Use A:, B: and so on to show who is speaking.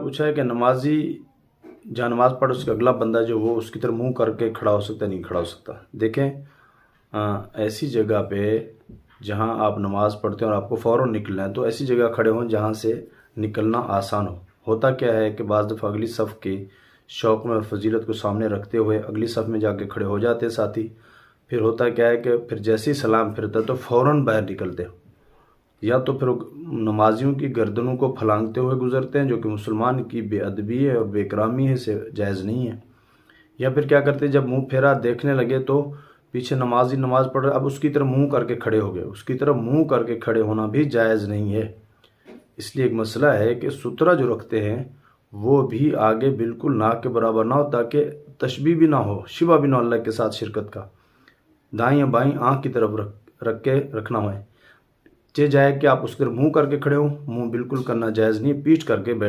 A: پوچھا ہے کہ نمازی جہاں نماز پڑھ اس کا اگلا بندہ جو وہ اس کی طرف منہ کر کے کھڑا ہو سکتا ہے نہیں کھڑا ہو سکتا؟ دیکھیں ایسی جگہ پہ جہاں آپ نماز پڑھتے ہیں اور آپ کو فوراً نکلنا ہے تو ایسی جگہ کھڑے ہوں جہاں سے نکلنا آسان ہو۔ ہوتا کیا ہے کہ بعض دفعہ اگلی صف کے شوق میں اور فضیلت کو سامنے رکھتے ہوئے اگلی صف میں جا کے کھڑے ہو جاتے ساتھی، پھر ہوتا کیا ہے کہ پھر جیسے ہی سلام پھرتا تو فوراً باہر نکلتے، یا تو پھر نمازیوں کی گردنوں کو پھلانگتے ہوئے گزرتے ہیں جو کہ مسلمان کی بے ادبی ہے اور بے اکرامی ہے، سے جائز نہیں ہے۔ یا پھر کیا کرتے جب منہ پھیرا دیکھنے لگے تو پیچھے نمازی نماز پڑھ رہے اب اس کی طرف منہ کر کے کھڑے ہو گئے، اس کی طرف منہ کر کے کھڑے ہونا بھی جائز نہیں ہے۔ اس لیے ایک مسئلہ ہے کہ سترہ جو رکھتے ہیں وہ بھی آگے بالکل ناک کے برابر نہ ہو تاکہ تشبیہ بھی نہ ہو، شبہ بھی نہ ہو اللہ کے ساتھ شرکت کا۔ دائیں یا بائیں آنکھ کی طرف رکھ کے رکھنا ہوئے، جائے کہ آپ اس طرف منہ کر کے کھڑے ہوں، منہ بالکل کرنا جائز نہیں، پیٹھ کر کے بیٹھ